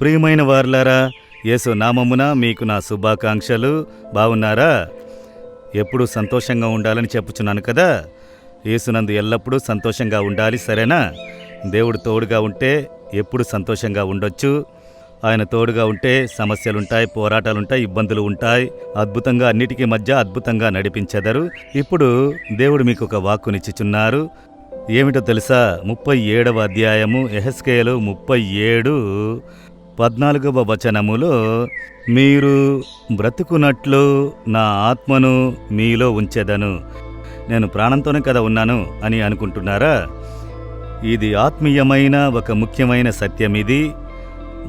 ప్రియమైన వారలారా, యేసు నామమున మీకు నా శుభాకాంక్షలు. బాగున్నారా? ఎప్పుడూ సంతోషంగా ఉండాలని చెప్పుచున్నాను కదా. యేసునందు ఎల్లప్పుడూ సంతోషంగా ఉండాలి, సరేనా? దేవుడు తోడుగా ఉంటే ఎప్పుడు సంతోషంగా ఉండొచ్చు. ఆయన తోడుగా ఉంటే సమస్యలుంటాయి, పోరాటాలుంటాయి, ఇబ్బందులు ఉంటాయి. అద్భుతంగా అన్నిటికీ మధ్య అద్భుతంగా నడిపించెదరు. ఇప్పుడు దేవుడు మీకు ఒక వాక్కునిచ్చుచున్నారు. ఏమిటో తెలుసా? 37వ అధ్యాయము యెహెజ్కేలు 37:14వ వచనములో, మీరు బ్రతుకున్నట్లు నా ఆత్మను మీలో ఉంచెదను. నేను ప్రాణంతోనే కదా ఉన్నాను అని అనుకుంటున్నారా? ఇది ఆత్మీయమైన ఒక ముఖ్యమైన సత్యం. ఇది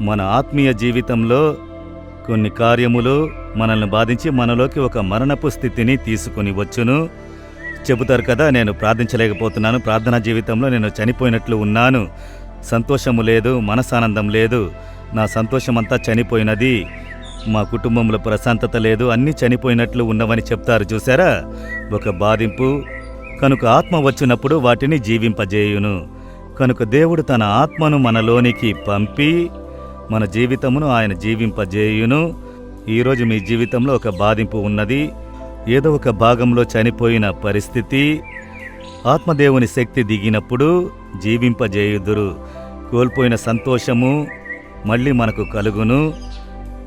మన ఆత్మీయ జీవితంలో కొన్ని కార్యములు మనల్ని బాధించి మనలోకి ఒక మరణపు స్థితిని తీసుకుని వచ్చును. చెబుతారు కదా, నేను ప్రార్థించలేకపోతున్నాను, ప్రార్థనా జీవితంలో నేను చనిపోయినట్లు ఉన్నాను, సంతోషము లేదు, మనసానందం లేదు, నా సంతోషమంతా చనిపోయినది, మా కుటుంబంలో ప్రశాంతత లేదు, అన్నీ చనిపోయినట్లు ఉన్నవని చెప్తారు. చూసారా? ఒక బాధింపు. కనుక ఆత్మ వచ్చినప్పుడు వాటిని జీవింపజేయును. కనుక దేవుడు తన ఆత్మను మనలోనికి పంపి మన జీవితమును ఆయన జీవింపజేయును. ఈరోజు మీ జీవితంలో ఒక బాధింపు ఉన్నది, ఏదో ఒక భాగంలో చనిపోయిన పరిస్థితి. ఆత్మదేవుని శక్తి దిగినప్పుడు జీవింపజేయుదురు. కోల్పోయిన సంతోషము మళ్ళీ మనకు కలుగును.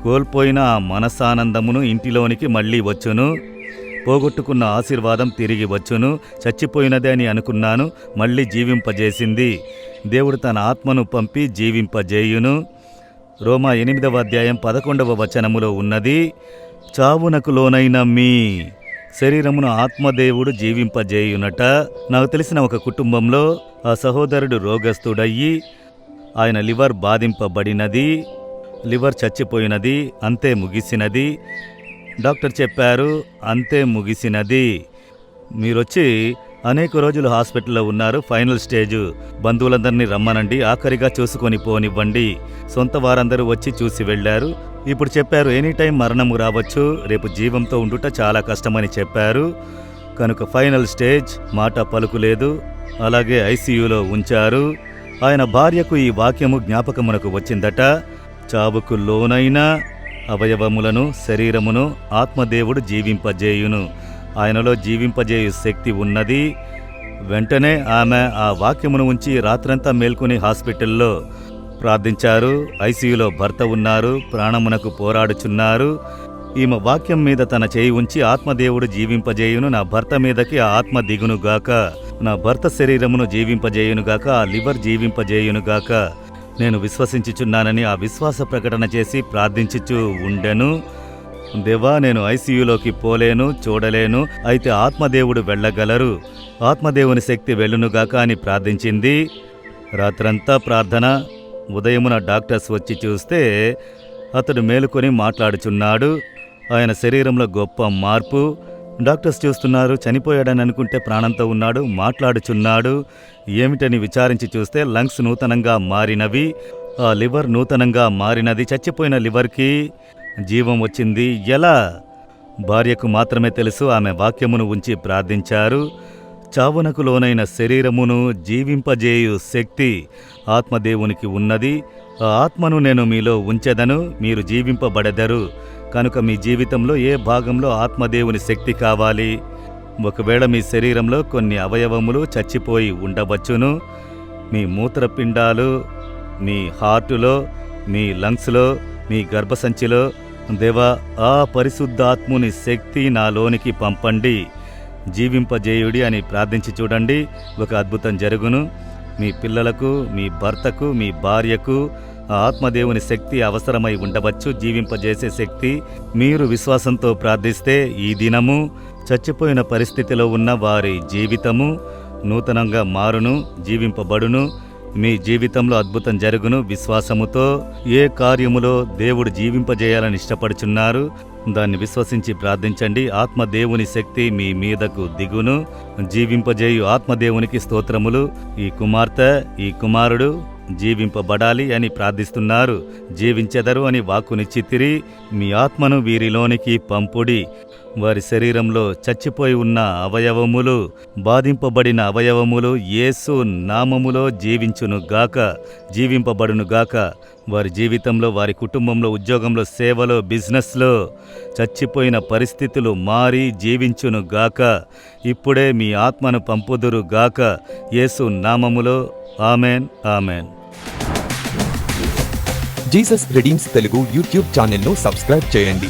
కోల్పోయిన ఆ మనసానందమును ఇంటిలోనికి మళ్ళీ వచ్చును. పోగొట్టుకున్న ఆశీర్వాదం తిరిగి వచ్చును. చచ్చిపోయినదే అని అనుకున్నాను, మళ్ళీ జీవింపజేసింది. దేవుడు తన ఆత్మను పంపి జీవింపజేయును. రోమా 8వ అధ్యాయం 11వ వచనములో ఉన్నది, చావునకు లోనైన మీ శరీరమును ఆత్మదేవుడు జీవింపజేయునట. నాకు తెలిసిన ఒక కుటుంబంలో ఆ సహోదరుడు రోగస్తుడయ్యి ఆయన లివర్ బాధింపబడినది, లివర్ చచ్చిపోయినది, అంతే ముగిసినది. డాక్టర్ చెప్పారు, అంతే ముగిసినది. మీరొచ్చి అనేక రోజులు హాస్పిటల్లో ఉన్నారు, ఫైనల్ స్టేజ్. బంధువులందరినీ రమ్మనండి, ఆఖరిగా చూసుకొని పోనివ్వండి. సొంత వారందరూ వచ్చి చూసి వెళ్లారు. ఇప్పుడు చెప్పారు, ఎనీ టైం మరణము రావచ్చు, రేపు జీవంతో ఉండుట చాలా కష్టమని చెప్పారు. కనుక ఫైనల్ స్టేజ్, మాట పలుకులేదు. అలాగే ఐసీయూలో ఉంచారు. ఆయన భార్యకు ఈ వాక్యము జ్ఞాపకమునకు వచ్చిందట. చావుకు లోనైన అవయవములను, శరీరమును ఆత్మదేవుడు జీవింపజేయును. ఆయనలో జీవింపజేయు శక్తి ఉన్నది. వెంటనే ఆమె ఆ వాక్యమును ఉంచి రాత్రంతా మేల్కొని హాస్పిటల్లో ప్రార్థించారు. ఐసీయూలో భర్త ఉన్నారు, ప్రాణమునకు పోరాడుచున్నారు. ఈమె వాక్యం మీద తన చేయి ఉంచి, ఆత్మదేవుడు జీవింపజేయును, నా భర్త మీదకి ఆ ఆత్మ దిగునుగాక, నా భర్త శరీరమును జీవింపజేయునుగాక, ఆ లివర్ జీవింపజేయునుగాక, నేను విశ్వసించుచున్నానని ఆ విశ్వాస ప్రకటన చేసి ప్రార్థించుచూ ఉండెను. దేవా, నేను ఐసీయూలోకి పోలేను, చూడలేను, అయితే ఆత్మదేవుడు వెళ్ళగలరు, ఆత్మదేవుని శక్తి వెళ్ళునుగాక అని ప్రార్థించింది. రాత్రంతా ప్రార్థన. ఉదయమున డాక్టర్స్ వచ్చి చూస్తే అతడు మేలుకొని మాట్లాడుచున్నాడు. ఆయన శరీరంలో గొప్ప మార్పు. డాక్టర్స్ చూస్తున్నారు, చనిపోయాడని అనుకుంటే ప్రాణంతో ఉన్నాడు, మాట్లాడుచున్నాడు. ఏమిటని విచారించి చూస్తే లంగ్స్ నూతనంగా మారినవి, ఆ లివర్ నూతనంగా మారినది. చచ్చిపోయిన లివర్కి జీవం వచ్చింది. ఎలా? భార్యకు మాత్రమే తెలుసు. ఆమె వాక్యమును ఉంచి ప్రార్థించారు. చావునకు లోనైన శరీరమును జీవింపజేయు శక్తి ఆత్మదేవునికి ఉన్నది. ఆ ఆత్మను నేను మీలో ఉంచెదను, మీరు జీవింపబడెదరు. కనుక మీ జీవితంలో ఏ భాగంలో ఆత్మదేవుని శక్తి కావాలి? ఒకవేళ మీ శరీరంలో కొన్ని అవయవములు చచ్చిపోయి ఉండవచ్చును. మీ మూత్రపిండాలు, మీ హార్టులో, మీ లంగ్స్లో, మీ గర్భసంచిలో, దేవా, ఆ పరిశుద్ధాత్ముని శక్తి నాలోనికి పంపండి, జీవింపజేయుడి అని ప్రార్థించి చూడండి. ఒక అద్భుతం జరుగును. మీ పిల్లలకు, మీ భర్తకు, మీ భార్యకు ఆ ఆత్మదేవుని శక్తి అవసరమై ఉండవచ్చు, జీవింపజేసే శక్తి. మీరు విశ్వాసంతో ప్రార్థిస్తే ఈ దినము చచ్చిపోయిన పరిస్థితిలో ఉన్న వారి జీవితము నూతనంగా మారును, జీవింపబడును. మీ జీవితంలో అద్భుతం జరుగును. విశ్వాసముతో ఏ కార్యములో దేవుడు జీవింపజేయాలని ఇష్టపడుచున్నారు దాన్ని విశ్వసించి ప్రార్థించండి. ఆత్మదేవుని శక్తి మీ మీదకు దిగును. జీవింపజేయు ఆత్మదేవునికి స్తోత్రములు. ఈ కుమార్తె, ఈ కుమారుడు జీవింపబడాలి అని ప్రార్థిస్తున్నారు. జీవించెదరు అని వాక్కునిచ్చితిరి. మీ ఆత్మను వీరిలోనికి పంపుడి. వారి శరీరంలో చచ్చిపోయి ఉన్న అవయవములు, బాధింపబడిన అవయవములు యేసు నామములో జీవింపబడునుగాక. వారి జీవితంలో, వారి కుటుంబంలో, ఉద్యోగంలో, సేవలో, బిజినెస్లో చచ్చిపోయిన పరిస్థితులు మారి జీవించునుగాక. ఇప్పుడే మీ ఆత్మను పంపుదురుగాక. యేసు నామములో. Amen, amen. Jesus redeems Telugu YouTube ఛానల్ను సబ్స్క్రైబ్ చేయండి.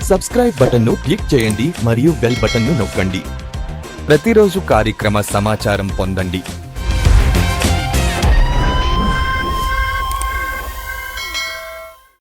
సబ్స్క్రైబ్ బటన్ను క్లిక్ చేయండి మరియు బెల్ బటన్ను నొక్కండి. ప్రతిరోజు కార్యక్రమ సమాచారం పొందండి.